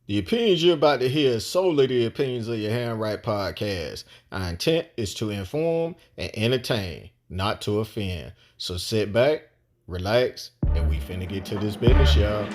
The opinions you're about to hear is solely the opinions of your Handwrite podcast. Our intent is to inform and entertain, not to offend. So sit back, relax, and we finna get to this business, y'all.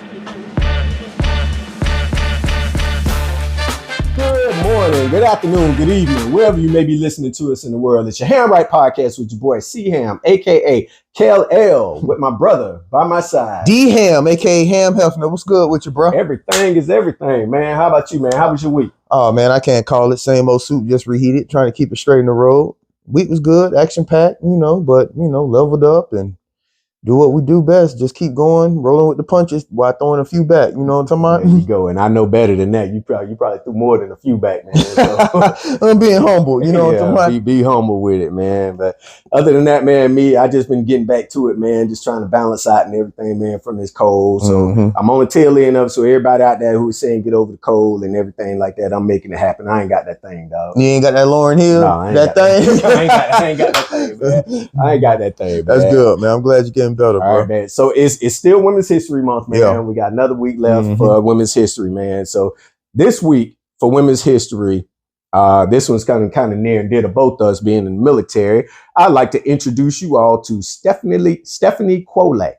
Good morning, good afternoon, good evening, wherever you may be listening to us in the world. It's your Handwrite podcast with your boy C-Ham, aka KL, with my brother by my side. D-Ham, aka Ham Hefner. What's good with you, bro? Everything is everything, man. How about you, man? How was your week? Oh, man, I can't call it. Same old soup, just reheated, trying to keep it straight in the road. Week was good, action-packed, but, leveled up and do what we do best. Just keep going, rolling with the punches while throwing a few back. You know what I'm talking There you go. And I know better than that. You probably threw more than a few back, man. So. I'm being humble, you know what I'm talking about? Be humble with it, man. But other than that, man, I just been getting back to it, man. Just trying to balance out and everything, man, from this cold. So I'm on the tail end of it. So everybody out there who's saying get over the cold and everything like that, I'm making it happen. I ain't got that thing, dog. You ain't got that Lauryn Hill? No, I ain't that thing? I ain't got that thing, man. I ain't got that thing, man. That's good, man. I'm glad you're getting better, bro. All right, man. So it's still Women's History Month, man. Yeah. We got another week left for Women's History, man. So this week for Women's History, this one's kind of near and dear to both of us being in the military. I'd like to introduce you all to Stephanie Kwolek.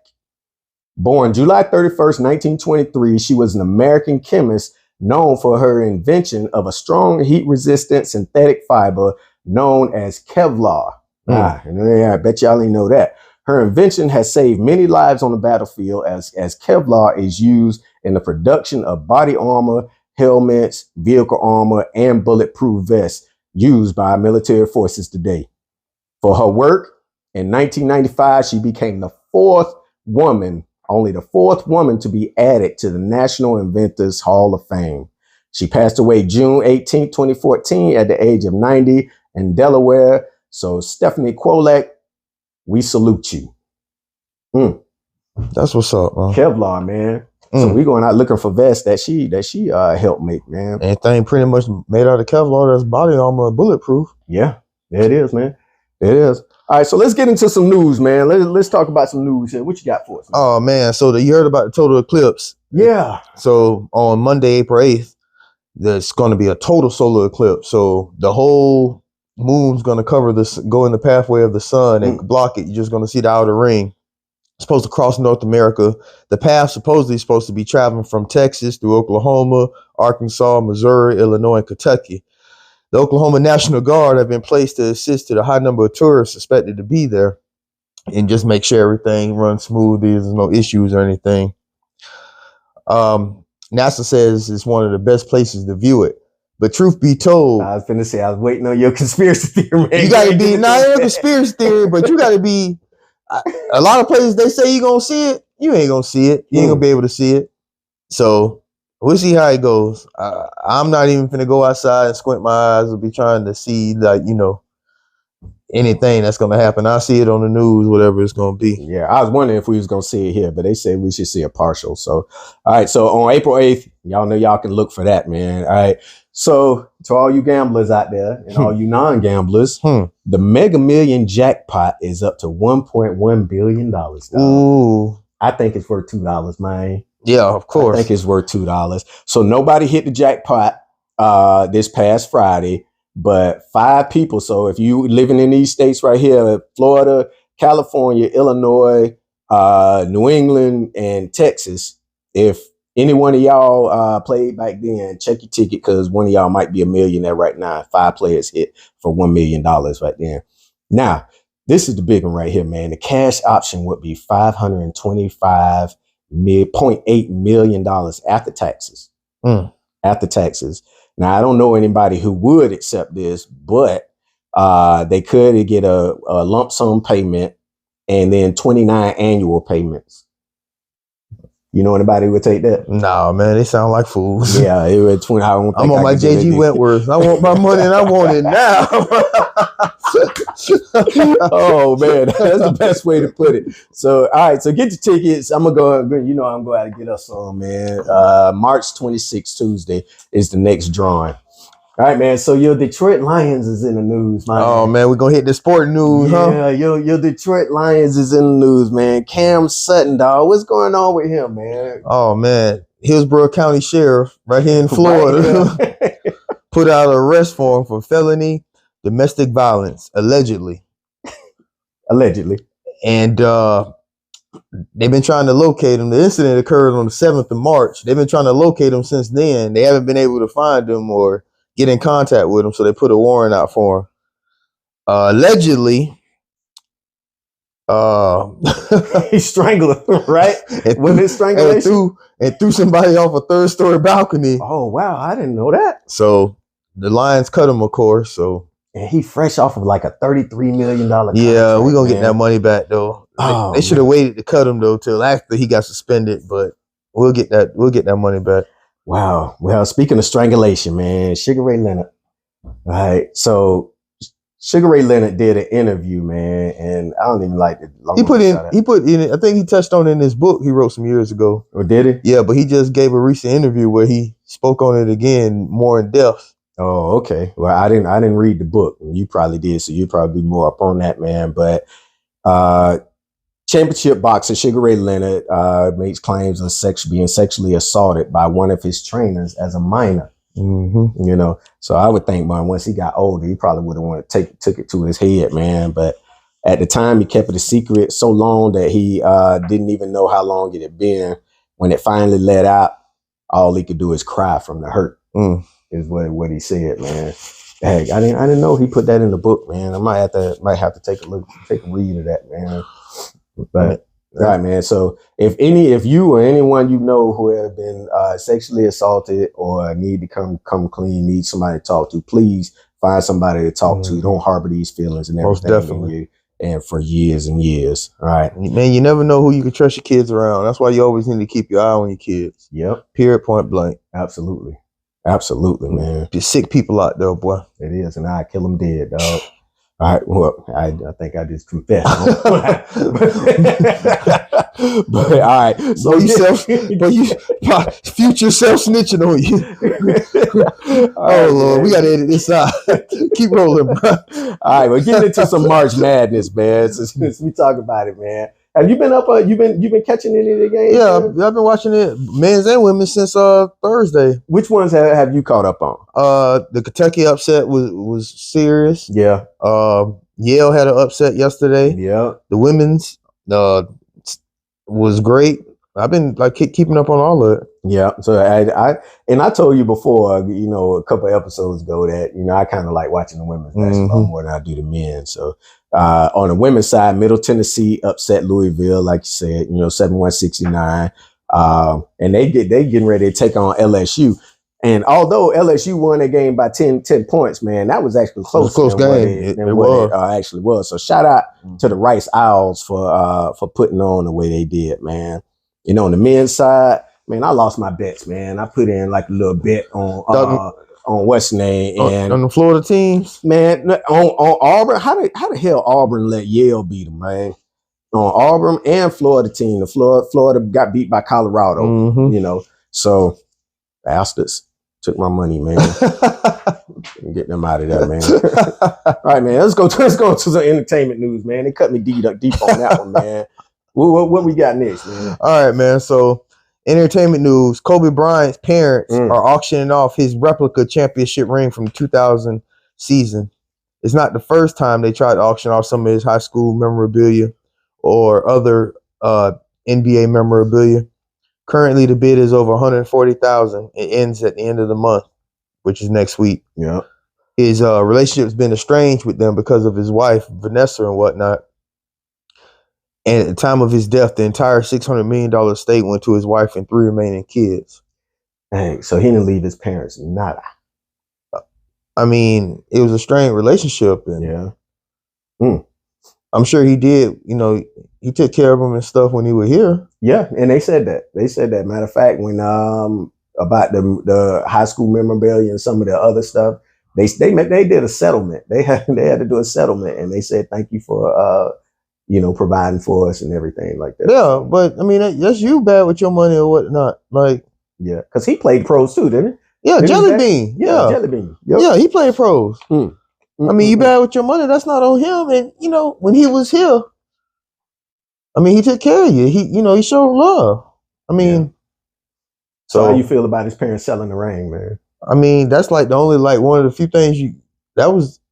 Born July 31st, 1923, she was an American chemist known for her invention of a strong heat-resistant synthetic fiber known as Kevlar. I bet y'all ain't know that. Her invention has saved many lives on the battlefield as Kevlar is used in the production of body armor, helmets, vehicle armor, and bulletproof vests used by military forces today. For her work, in 1995, she became the only the fourth woman to be added to the National Inventors Hall of Fame. She passed away June 18, 2014 at the age of 90 in Delaware. So Stephanie Kwolek, we salute you. That's what's up, man. Kevlar, man. So we going out looking for vests that she helped make, man. Anything pretty much made out of Kevlar that's body armor and bulletproof. Yeah, there it is, man. There it is. All right, so let's get into some news, man. Let's talk about some news here. What you got for us, man? Oh, man. So you heard about the total eclipse? Yeah. So on Monday, April 8th, there's going to be a total solar eclipse. So the whole moon's going to go in the pathway of the sun and block it. You're just going to see the outer ring. It's supposed to cross North America. The path supposedly is supposed to be traveling from Texas through Oklahoma, Arkansas, Missouri, Illinois, and Kentucky. The Oklahoma National Guard have been placed to assist to the high number of tourists suspected to be there and just make sure everything runs smoothly. There's no issues or anything. NASA says it's one of the best places to view it. But truth be told, I was finna say, I was waiting on your conspiracy theory, man. You got to be, not a conspiracy theory, but you got to be, a lot of places they say you're going to see it. You ain't going to see it. You ain't going to be able to see it. So we'll see how it goes. I'm not even finna go outside and squint my eyes and be trying to see, anything that's going to happen. I'll see it on the news, whatever it's going to be. Yeah, I was wondering if we was going to see it here, but they said we should see a partial. So, all right. So on April 8th, y'all know y'all can look for that, man. All right. So to all you gamblers out there and all you non-gamblers, the Mega Million jackpot is up to $1.1 billion. Ooh. I think it's worth $2, man. Yeah, of course. I think it's worth $2. So nobody hit the jackpot this past Friday, but 5 people. So if you living in these states right here, Florida, California, Illinois, New England, and Texas, if any one of y'all played back then, check your ticket because one of y'all might be a millionaire right now. 5 players hit for $1 million right then. Now, this is the big one right here, man. The cash option would be $525.8 million after taxes. After taxes. Now, I don't know anybody who would accept this, but they could get a lump sum payment and then 29 annual payments. You know anybody who would take that? Nah, man, they sound like fools. Yeah, it would 20. I'm on my JG Wentworth. I want my money and I want it now. Oh man, that's the best way to put it. So, all right, so get your tickets. I'm gonna go. I'm going to get us some, man. March 26th, Tuesday is the next drawing. All right, man. So your Detroit Lions is in the news, man. Oh man, we're gonna hit the sport news, huh? Yeah, your Detroit Lions is in the news, man. Cam Sutton, dog. What's going on with him, man? Oh man, Hillsborough County Sheriff right here in Florida Right. put out an arrest warrant for felony domestic violence, allegedly. And they've been trying to locate him. The incident occurred on the 7th of March. They've been trying to locate him since then. They haven't been able to find him or get in contact with him, so they put a warrant out for him. Allegedly, He strangled her, right? With his strangulation? and threw somebody off a 3rd-story balcony. Oh, wow. I didn't know that. So the Lions cut him, of course. So And he fresh off of like a $33 million contract. yeah, we're going to get that money back, though. Oh, they should have waited to cut him, though, till after he got suspended. But we'll get that money back. Wow. Well, speaking of strangulation, man, Sugar Ray Leonard. All right. So Sugar Ray Leonard did an interview, man, and I don't even like it. He put in, I think he touched on it in his book he wrote some years ago. Or did he? Yeah, but he just gave a recent interview where he spoke on it again more in depth. Oh, okay. Well, I didn't read the book. You probably did, so you'd probably be more up on that, man. But championship boxer Sugar Ray Leonard makes claims of being sexually assaulted by one of his trainers as a minor. Mm-hmm. You know, so I would think, man, once he got older, he probably would have wanted to took it to his head, man. But at the time, he kept it a secret so long that he didn't even know how long it had been. When it finally let out, all he could do is cry from the hurt. Is what he said, man. Heck, I didn't know he put that in the book, man. I might have to take a read of that, man. But all right, man. So if you or anyone you know who have been sexually assaulted or need to come clean, need somebody to talk to, please find somebody to talk to. Don't harbor these feelings and Most everything definitely. in you, and for years and years. All right, Man, you never know who you can trust your kids around. That's why you always need to keep your eye on your kids. Yep. Period, point blank. Absolutely, man. There's sick people out there, boy. It is, and I kill them dead, dog. All right, well, I think I just confessed. But all right, so future self snitching on you. Oh Lord, we gotta edit this out. Keep rolling, bro. All right, we're getting into some March Madness, man. Since we talk about it, man. Have you been up? You've been catching any of the games? Yeah, man? I've been watching it, men's and women's, since Thursday. Which ones have you caught up on? The Kentucky upset was serious. Yeah. Yale had an upset yesterday. Yeah. The women's was great. I've been like keeping up on all of it. Yeah. So I told you before, a couple of episodes ago that I kind of like watching the women's basketball more than I do the men. So on the women's side, Middle Tennessee upset Louisville, like you said, 71-69. And they getting ready to take on LSU. And although LSU won that game by 10 points, man, that was actually close. It was a close game. It was. Actually was. So shout out to the Rice Owls for putting on the way they did, man. On the men's side, man, I lost my bets, man. I put in like a little bet on what's the name and on the Florida teams, man. On Auburn, how the hell Auburn let Yale beat them, man? On Auburn and Florida team, the Florida got beat by Colorado. So bastards took my money, man. Get them out of there, man. All right, man. Let's go to some entertainment news, man. They cut me deep on that one, man. What we got next, man? All right, man. So, entertainment news: Kobe Bryant's parents are auctioning off his replica championship ring from the 2000 season. It's not the first time they tried to auction off some of his high school memorabilia or other NBA memorabilia. Currently, the bid is over $140,000. It ends at the end of the month, which is next week. Yeah, his relationship's been estranged with them because of his wife Vanessa and whatnot. And at the time of his death, the entire $600 million estate went to his wife and 3 remaining kids. Dang, so he didn't leave his parents nada. I mean, it was a strained relationship, and yeah, I'm sure he did. He took care of them and stuff when he was here. Yeah, and they said that. Matter of fact, when about the high school memorabilia and some of the other stuff, they did a settlement. They had to do a settlement, and they said thank you for providing for us and everything like that. Yeah, but I mean, that's you bad with your money or whatnot. Like, yeah, because he played pros too, didn't he? Yeah, Jelly Bean. Yeah, Jelly Bean. Yep. Yeah, he played pros. I mean, you bad with your money. That's not on him. And when he was here, I mean, he took care of you. He showed love. I mean, So how you feel about his parents selling the ring, man? I mean, that's like the only like one of the few things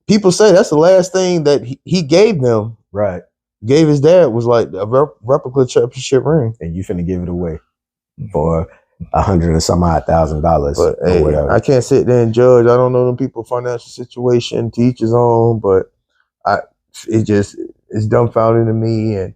people say that's the last thing that he gave them. Right. Gave his dad was like a replica championship ring. And you finna give it away for $100,000 and some odd $1,000. But hey, whatever. I can't sit there and judge. I don't know them people's financial situation, to each his own, but it's dumbfounding to me. And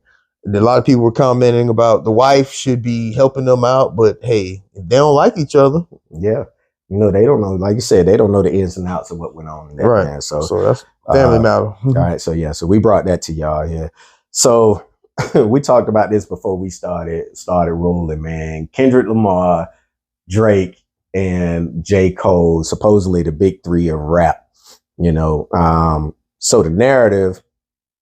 a lot of people were commenting about the wife should be helping them out, but hey, if they don't like each other. Yeah. You know, they don't know, like you said, they don't know the ins and outs of what went on in that, right. Man. So that's family matter. All right. So yeah, so we brought that to y'all here. So we talked about this before we started rolling, man. Kendrick Lamar, Drake, and J. Cole, supposedly the big three of rap, you know. So the narrative,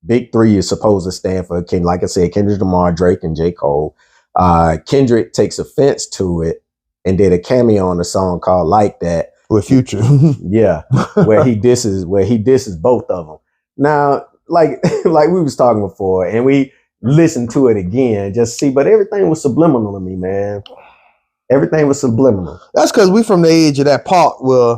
big three is supposed to stand for, like I said, Kendrick Lamar, Drake, and J. Cole. Kendrick takes offense to it and did a cameo on a song called Like That with Future. Yeah, where he disses both of them. Now, like we was talking before, and we listened to it again, just see, but everything was subliminal to me, man. Everything was subliminal. That's because we from the age of that part where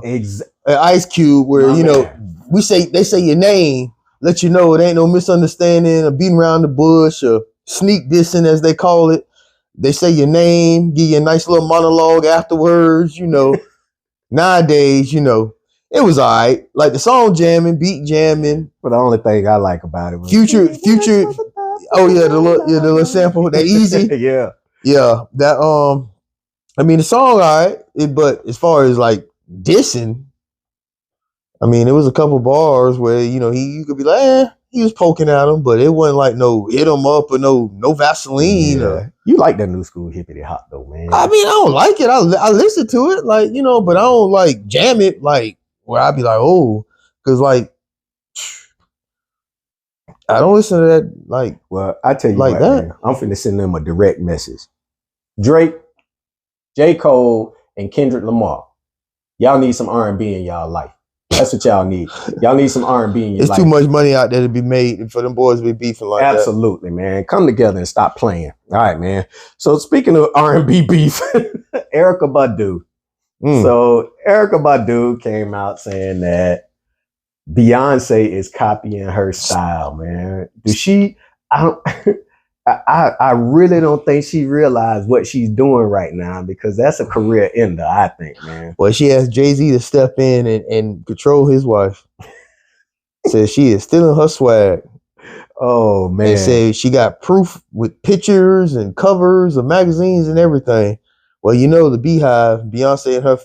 Ice Cube, where they say your name, let you know it ain't no misunderstanding or beating around the bush or sneak dissing as they call it. They say your name, give you a nice little monologue afterwards, you know. Nowadays, you know, it was all right. Like the song jamming, beat jamming. But the only thing I like about it was Future. Oh yeah, the little sample, that easy. Yeah. That I mean the song all right, but as far as like dissing, I mean, it was a couple bars where, you know, you could be like, he was poking at him, but it wasn't like no hit him up or no Vaseline. Yeah. You like that new school hippity hop though, man. I mean, I don't like it. I listen to it, like, you know, but I don't like jam it like where I'd be like, oh, because like I don't listen to that like. Well, I tell you like what, that. Man, I'm finna send them a direct message. Drake, J. Cole, and Kendrick Lamar, y'all need some R&B in y'all life. That's what y'all need. Y'all need some R&B in your life. It's too much money out there to be made for them boys to be beefing like that. Absolutely, man. Come together and stop playing. All right, man. So speaking of R&B beef, Erykah Badu. So Erykah Badu came out saying that Beyonce is copying her style, man. I really don't think she realized what she's doing right now, because that's a career ender, I think, man. Well, she asked Jay-Z to step in and control his wife. Says she is stealing her swag. Oh, man. And said she got proof with pictures and covers of magazines and everything. Well, you know, the Beehive, Beyonce and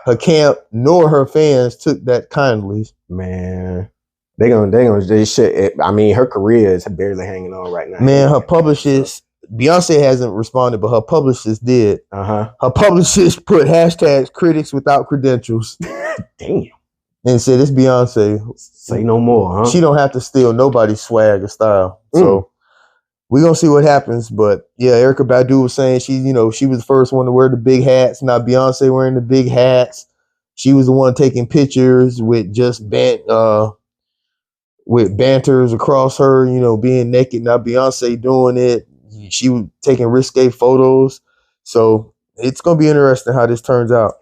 her camp, nor her fans took that kindly. Man. They should. I mean, her career is barely hanging on right now. Man, her publishers, Beyonce hasn't responded, but her publishers did. Her publishers put hashtags critics without credentials. Damn. And said, it's Beyonce. Say no more, huh? She don't have to steal nobody's swag or style. So we're going to see what happens. But yeah, Erykah Badu was saying she was the first one to wear the big hats. Now Beyonce wearing the big hats. She was the one taking pictures with just with banters across her, you know, being naked. Now Beyonce doing it. She was taking risque photos. So it's going to be interesting how this turns out.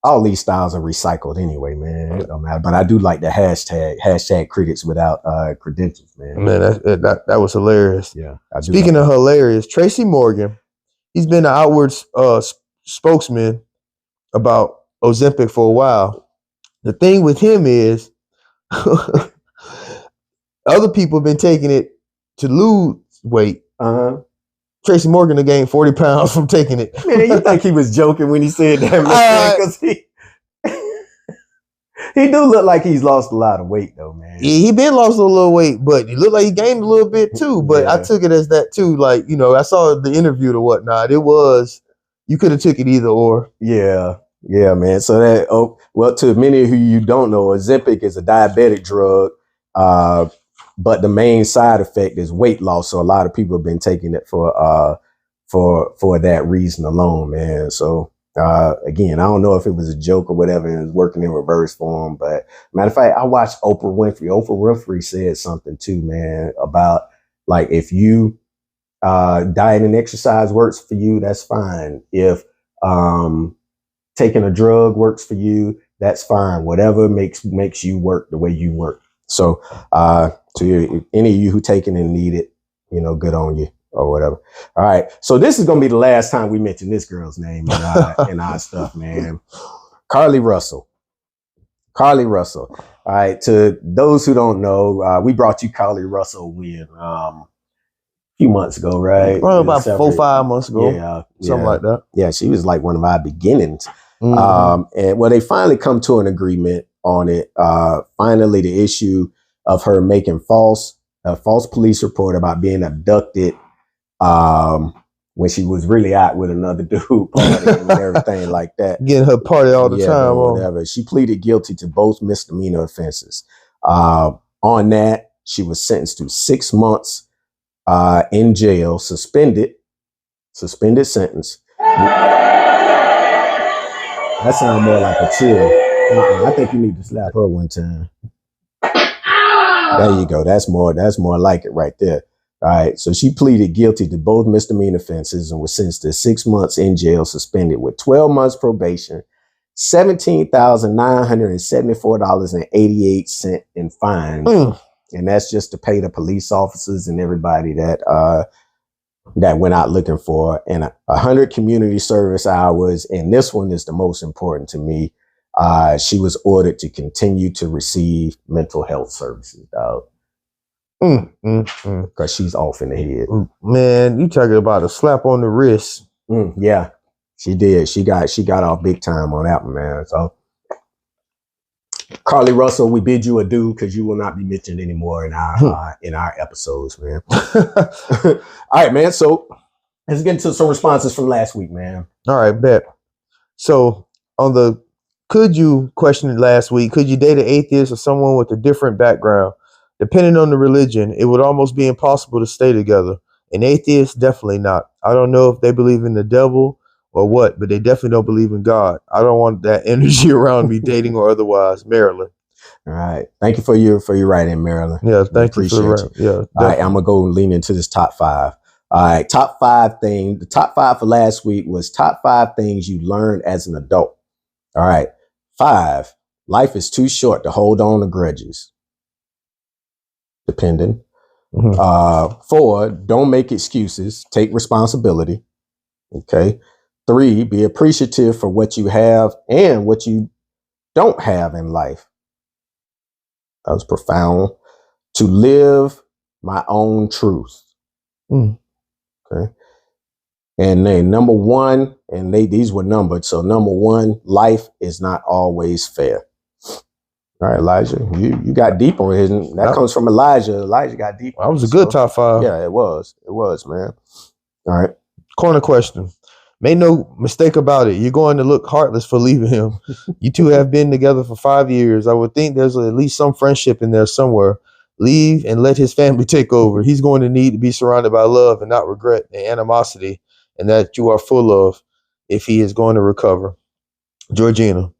All these styles are recycled anyway, man. It don't matter. But I do like the hashtag critics without credentials, man. Man, that was hilarious. Yeah. Speaking of hilarious, Tracy Morgan, he's been an outward spokesman about Ozempic for a while. The thing with him is other people have been taking it to lose weight. Tracy Morgan gained 40 pounds from taking it. Man, you think he was joking when he said that, man? Because he do look like he's lost a lot of weight, though, man. He been lost a little weight, but he looked like he gained a little bit, too. But yeah. I took it as that, too. Like, you know, I saw the interview or whatnot. It was, you could have took it either or. Yeah. Yeah, man. So to many of you don't know, Ozempic is a diabetic drug. But the main side effect is weight loss. So a lot of people have been taking it for that reason alone, man. So again, I don't know if it was a joke or whatever and it was working in reverse for him. But matter of fact, I watched Oprah Winfrey. Oprah Winfrey said something too, man, about like if you diet and exercise works for you, that's fine. If Taking a drug works for you, that's fine. Whatever makes you work the way you work. So any of you who take it and need it, good on you or whatever. All right. So this is going to be the last time we mention this girl's name in our stuff, man. Carlee Russell. Carlee Russell. All right. To those who don't know, we brought you Carlee Russell when a few months ago, right? Well, about 4-5 months ago. Yeah. Something like that. Yeah. She was like one of our beginnings. Mm-hmm. And they finally come to an agreement on it. Finally, the issue of her making a false police report about being abducted when she was really out with another dude partying and everything like that. Getting her party all the time. Or whatever. She pleaded guilty to both misdemeanor offenses. On that, she was sentenced to 6 months in jail, suspended sentence. That sounds more like a chill. I think you need to slap her one time. There you go. That's more like it right there. All right. So she pleaded guilty to both misdemeanor offenses and was sentenced to 6 months in jail, suspended with 12 months probation, $17,974.88 in fines. And that's just to pay the police officers and everybody that went out looking for, and 100 community service hours. And this one is the most important to me. She was ordered to continue to receive mental health services, dog. Because she's off in the head. Man, you talking about a slap on the wrist. Yeah, she did. She got off big time on that one, man. So Carlee Russell, we bid you adieu because you will not be mentioned anymore in our episodes, man. All right, man. So let's get into some responses from last week, man. All right, bet. So on the could you question last week, could you date an atheist or someone with a different background? Depending on the religion, it would almost be impossible to stay together. An atheist, definitely not. I don't know if they believe in the devil or what, but they definitely don't believe in God. I don't want that energy around me, dating or otherwise. Maryland. All right. Thank you for your write-in, Maryland. Yeah, thank you. Appreciate you. Yeah. All right, I'm gonna go lean into this top 5. All right, top 5 thing. The top 5 for last week was top 5 things you learned as an adult. All right. 5, life is too short to hold on to grudges. Depending. 4, don't make excuses. Take responsibility. Okay. 3, be appreciative for what you have and what you don't have in life. That was profound. To live my own truth. Okay. And then number 1, and these were numbered. So number 1, life is not always fair. All right, Elijah, you got deep on it. That comes from Elijah. Elijah got deep. That was a good top 5. Yeah, it was, man. All right. Corner question. Make no mistake about it. You're going to look heartless for leaving him. You two have been together for 5 years. I would think there's at least some friendship in there somewhere. Leave and let his family take over. He's going to need to be surrounded by love and not regret and animosity, and that you are full of if he is going to recover. Georgina.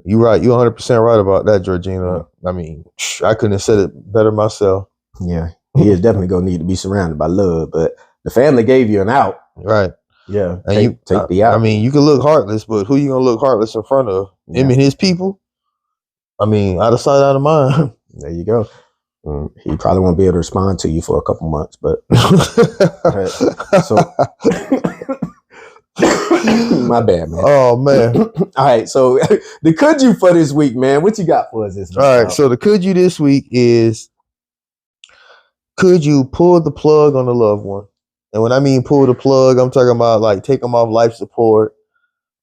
You're right. You're 100% right about that, Georgina. I mean, I couldn't have said it better myself. Yeah, he is definitely going to need to be surrounded by love, but the family gave you an out. Right. Yeah. And take the out. I mean, you can look heartless, but who you going to look heartless in front of? Yeah. Him and his people? I mean, out of sight, out of mind. There you go. He probably won't be able to respond to you for a couple months, but so my bad, man. Oh man. All right, so the could you for this week, man? What you got for us this week? All right, so the could you this week is, could you pull the plug on a loved one? And when I mean pull the plug, I'm talking about like take them off life support.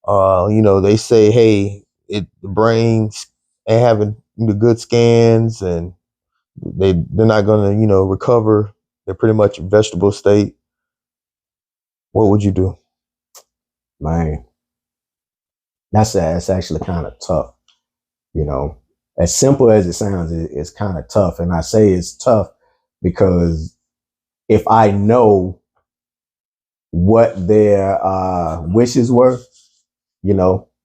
They say, hey, the brains ain't having the good scans and they're not gonna, recover. They're pretty much in vegetable state. What would you do? Man, that's actually kind of tough. As simple as it sounds, it's kind of tough. And I say it's tough because if I know what their wishes were,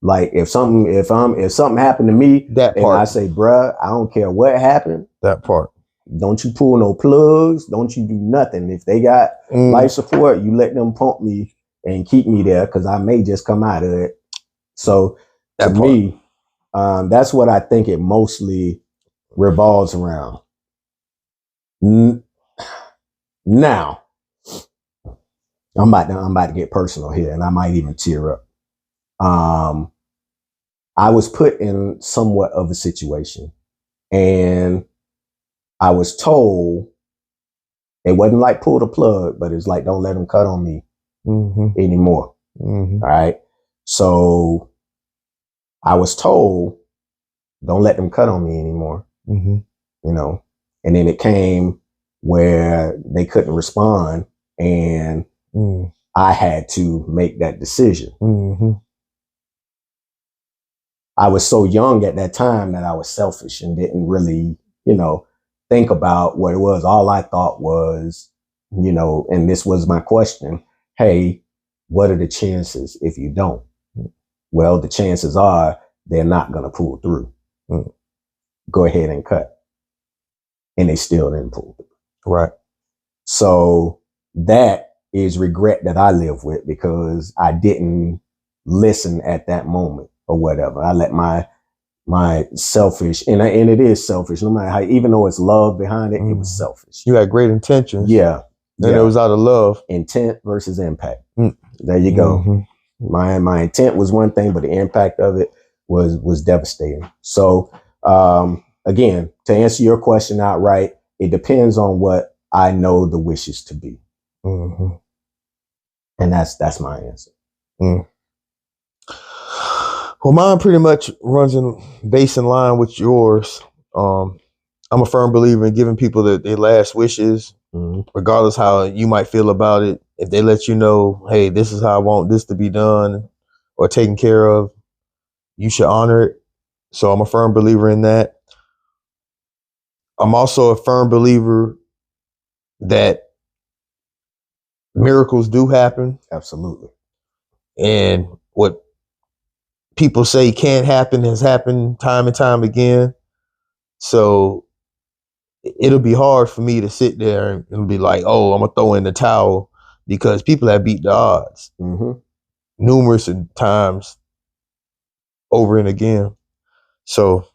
like if something happened to me, that part, and I say, bruh, I don't care what happened. That part. Don't you pull no plugs. Don't you do nothing. If they got life support, you let them pump me and keep me there because I may just come out of it. So to me, that's what I think it mostly revolves around. Now, I'm about to get personal here, and I might even tear up. I was put in somewhat of a situation, and I was told it wasn't like pull the plug, but it's like don't let them cut on me anymore. All right. So I was told don't let them cut on me anymore. You know, and then it came where they couldn't respond, and I had to make that decision. I was so young at that time that I was selfish and didn't really, you know, think about what it was. All I thought was, you know, and this was my question. Hey, what are the chances if you don't? Well, the chances are they're not going to pull through. Go ahead and cut. And they still didn't pull through. Right. So that is regret that I live with because I didn't listen at that moment or whatever. I let my selfish, and it is selfish, no matter how, even though it's love behind it, it was selfish. You had great intentions. Yeah. And it was out of love. Intent versus impact. There you go. My intent was one thing, but the impact of it was devastating. So again, to answer your question outright, it depends on what I know the wishes to be. And that's my answer. Well, mine pretty much runs in base in line with yours. I'm a firm believer in giving people their last wishes, regardless how you might feel about it. If they let you know, hey, this is how I want this to be done or taken care of, you should honor it. So I'm a firm believer in that. I'm also a firm believer that miracles do happen. Absolutely. And what people say can't happen has happened time and time again. So it'll be hard for me to sit there and be like, oh, I'm going to throw in the towel because people have beat the odds numerous times over and again. So,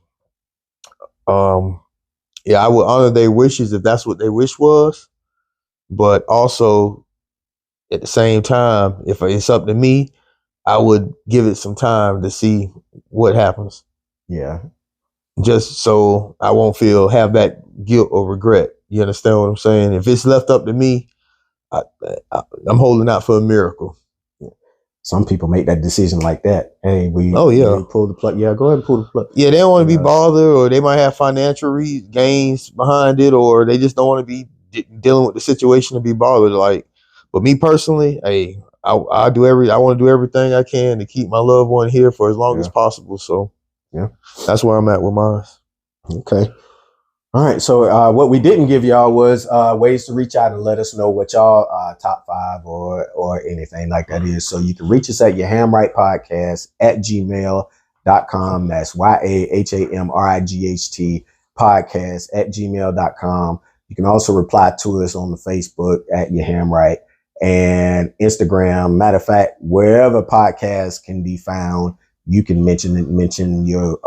yeah, I would honor their wishes if that's what their wish was. But also at the same time, if it's up to me, I would give it some time to see what happens. Yeah. Just so I won't have that guilt or regret. You understand what I'm saying? If it's left up to me, I'm holding out for a miracle. Some people make that decision like that. Hey, we pull the plug. Yeah, go ahead and pull the plug. Yeah, they don't want to be bothered, or they might have financial gains behind it, or they just don't want to be dealing with the situation to be bothered. Like, but me personally, hey, I want to do everything I can to keep my loved one here for as long as possible. So yeah, that's where I'm at with mine. Okay. All right. So what we didn't give y'all was ways to reach out and let us know what y'all top 5 or anything like that is. So you can reach us at yahamrightpodcast@gmail.com. That's YAHAMRIGHT podcast@gmail.com. You can also reply to us on the Facebook at yahamright and Instagram. Matter of fact, wherever podcasts can be found, you can mention your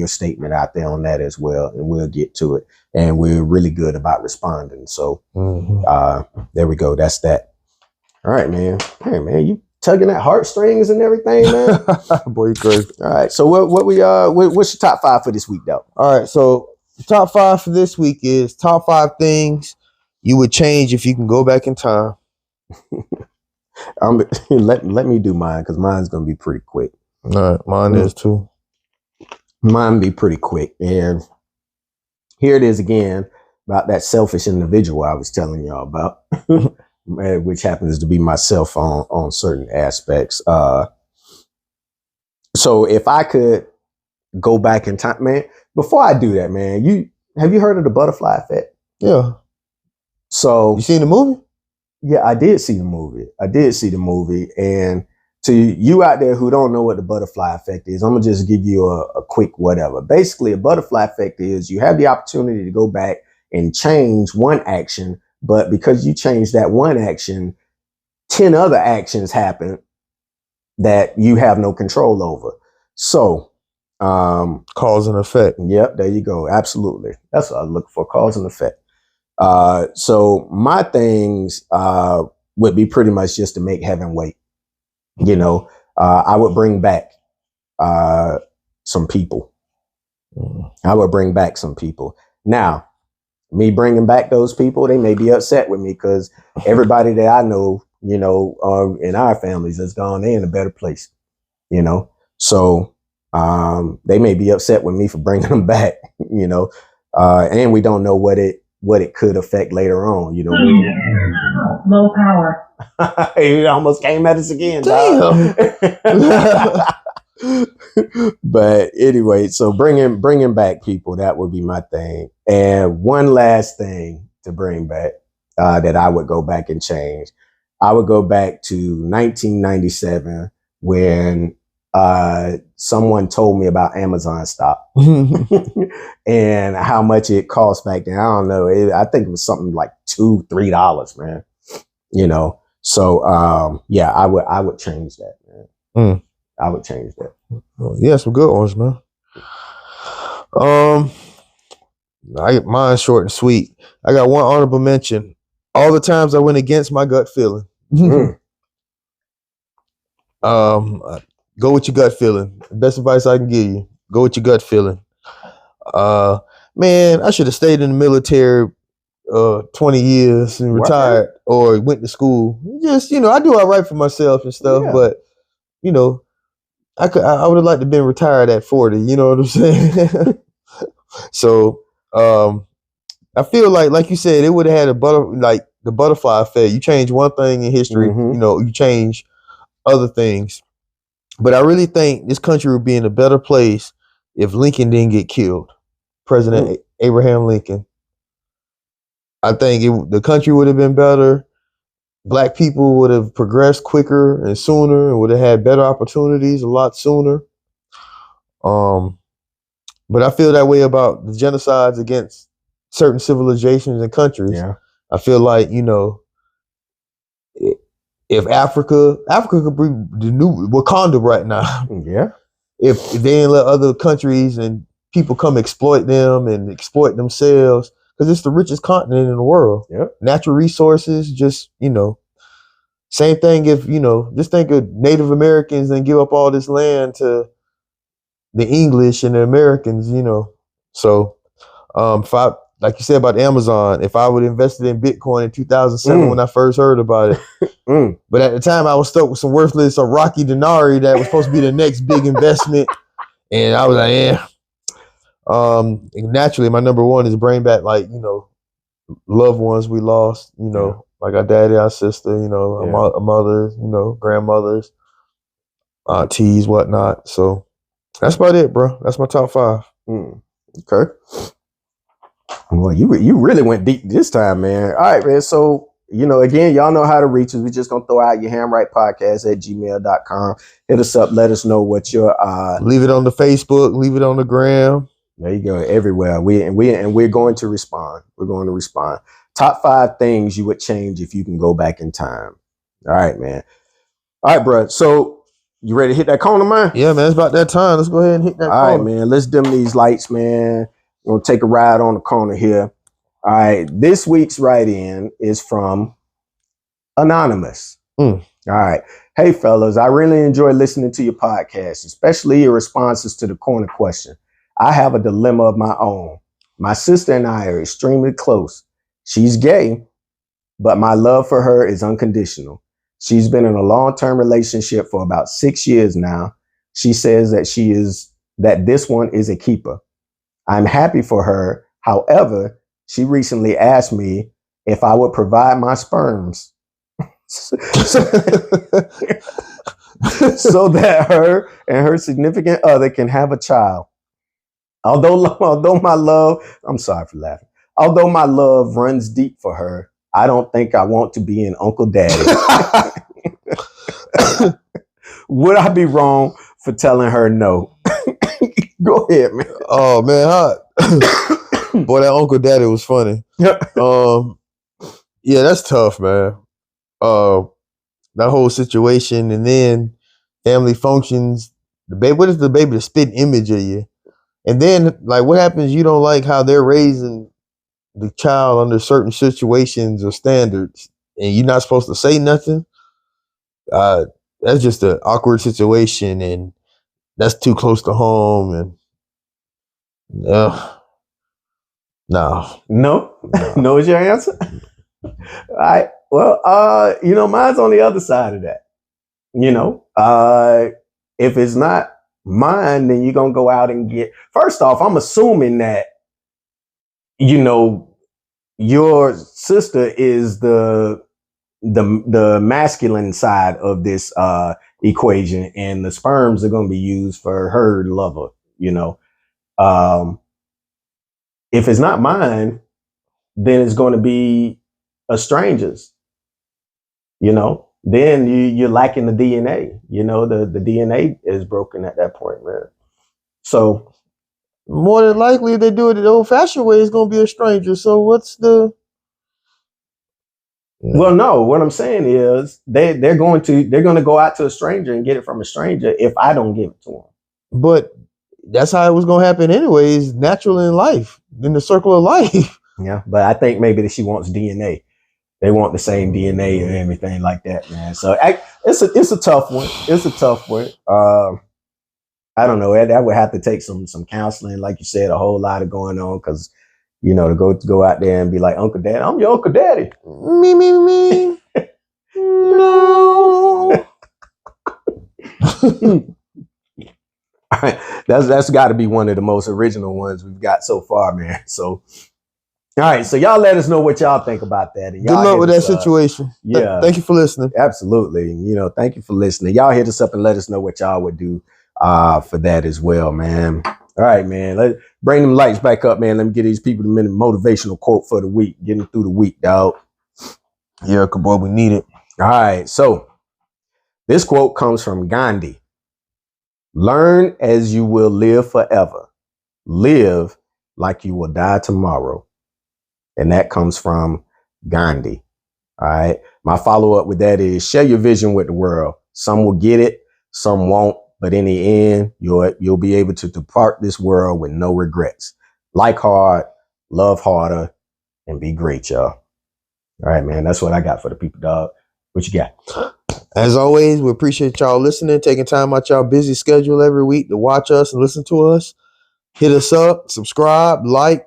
statement out there on that as well, and we'll get to it. And we're really good about responding. So there we go. That's that. All right, man. Hey, man, you tugging at heartstrings and everything, man. Boy, you crazy. All right. So what's your top 5 for this week, though? All right. So the top 5 for this week is top 5 things you would change if you can go back in time. Let me do mine because mine's gonna be pretty quick. All right, mine is too. Mine be pretty quick. And here it is again about that selfish individual I was telling y'all about, which happens to be myself on certain aspects. So if I could go back in time, man, before I do that, man, have you heard of the butterfly effect? Yeah. So you seen the movie? Yeah, I did see the movie. And to you out there who don't know what the butterfly effect is, I'm going to just give you a quick whatever. Basically, a butterfly effect is you have the opportunity to go back and change one action, but because you changed that one action, 10 other actions happen that you have no control over. So, cause and effect. Yep, there you go. Absolutely. That's what I look for, cause and effect. So my things would be pretty much just to make heaven wait. You know, I would bring back some people. I would bring back some people. Now, me bringing back those people, they may be upset with me because everybody that I know, you know, in our families has gone in a better place, you know. So they may be upset with me for bringing them back, you know, and we don't know what it could affect later on, you know. Low power. It almost came at us again. Damn. But anyway, so bringing back people, that would be my thing. And one last thing to bring back that I would go back and change. I would go back to 1997 when someone told me about Amazon stock and how much it cost back then. I don't know. I think it was something like $2-3, man. You know. So yeah, I would change that, man. I would change that. Yeah, some good ones, man. I get mine short and sweet. I got one honorable mention. All the times I went against my gut feeling. Go with your gut feeling. Best advice I can give you. Go with your gut feeling. Man, I should have stayed in the military 20 years and retired or went to school. Just, you know, I do all right for myself and stuff, but you know, I would have liked to have been retired at 40, you know what I'm saying? So I feel like you said, it would have had the butterfly effect. You change one thing in history, you know, you change other things. But I really think this country would be in a better place if Lincoln didn't get killed. President Abraham Lincoln. I think the country would have been better. Black people would have progressed quicker and sooner and would have had better opportunities a lot sooner. But I feel that way about the genocides against certain civilizations and countries. Yeah. I feel like, you know, if Africa could be the new Wakanda right now. Yeah. If they didn't let other countries and people come exploit them and exploit themselves, because it's the richest continent in the world. Yep. Natural resources, just, you know, same thing if, you know, just think of Native Americans and give up all this land to the English and the Americans, you know. So if I, like you said about Amazon, if I would have invested in Bitcoin in 2007 when I first heard about it, but at the time I was stuck with some worthless Iraqi dinari that was supposed to be the next big investment, and I was like, yeah. Naturally, my number one is bring back, like, you know, loved ones we lost, you know, like our daddy, our sister, you know, our mothers, you know, grandmothers, aunties, whatnot. So that's about it, bro. That's my top 5. Okay. Well, you really went deep this time, man. All right, man. So, you know, again, y'all know how to reach us. We're just going to throw out your handwritepodcast@gmail.com. Hit us up. Let us know what your leave it on the Facebook, leave it on the gram. There you go. Everywhere. We're going to respond. We're going to respond. Top 5 things you would change if you can go back in time. All right, man. All right, bro. So you ready to hit that corner, man? Yeah, man. It's about that time. Let's go ahead and hit that corner. All right, man. Let's dim these lights, man. We're going to take a ride on the corner here. All right. This week's write-in is from Anonymous. All right. Hey, fellas. I really enjoy listening to your podcast, especially your responses to the corner question. I have a dilemma of my own. My sister and I are extremely close. She's gay, but my love for her is unconditional. She's been in a long-term relationship for about 6 years now. She says that this one is a keeper. I'm happy for her. However, she recently asked me if I would provide my sperms so that her and her significant other can have a child. Although my love, I'm sorry for laughing. Although my love runs deep for her, I don't think I want to be an Uncle Daddy. Would I be wrong for telling her no? Go ahead, man. Oh, man. Boy, that Uncle Daddy was funny. Yeah, that's tough, man. that whole situation, and then family functions. The baby, what is the baby? The spit image of you, and then like, what happens? You don't like how they're raising the child under certain situations or standards, and you're not supposed to say nothing. That's just an awkward situation, and that's too close to home. And no. No is your answer. All right. Well, mine's on the other side of that. If it's not mine, then you're gonna go out and get. First off, I'm assuming that your sister is the masculine side of this equation, and the sperms are going to be used for her lover. If it's not mine, then it's going to be a stranger's. Then you're lacking the DNA. The DNA is broken at that point, man. So more than likely, if they do it the old-fashioned way, it's going to be a stranger. So what's the? Well, no. What I'm saying is they're going to go out to a stranger and get it from a stranger if I don't give it to them. But that's how it was going to happen anyways. Natural in life, in the circle of life. Yeah, but I think maybe that she wants DNA. They want the same DNA and everything like that, man. So it's a tough one. It's a tough one. I don't know. That would have to take some counseling, like you said, a whole lot of going on, because to go out there and be like, Uncle Daddy, I'm your Uncle Daddy. Me. No. All right. That's got to be one of the most original ones we've got so far, man. So, all right. So y'all let us know what y'all think about that. And good luck with that situation. Yeah. Thank you for listening. Absolutely. Thank you for listening. Y'all hit us up and let us know what y'all would do for that as well, man. All right, man. Let's bring them lights back up, man. Let me get these people the minute motivational quote for the week. Get them through the week, dog. Yeah, boy, we need it. All right. So this quote comes from Gandhi. Learn as you will live forever. Live like you will die tomorrow. And that comes from Gandhi. All right. My follow-up with that is share your vision with the world. Some will get it, some won't. But in the end, you'll be able to depart this world with no regrets. Like hard, love harder, and be great, y'all. All right, man. That's what I got for the people, dog. What you got? As always, we appreciate y'all listening, taking time out y'all busy schedule every week to watch us and listen to us. Hit us up, subscribe, like,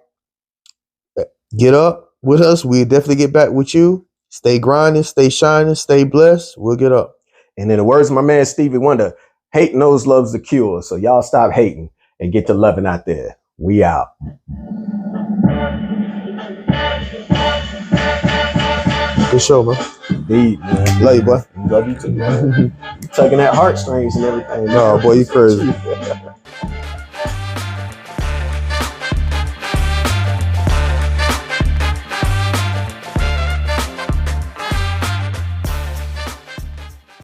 get up with us. We'll definitely get back with you. Stay grinding, stay shining, stay blessed. We'll get up. And in the words of my man Stevie Wonder, hate knows love's the cure. So y'all stop hating and get to loving out there. We out. Good show, man. Indeed, man. Love you, boy. Love you too, man. Tugging at heartstrings and everything. No, boy, you crazy.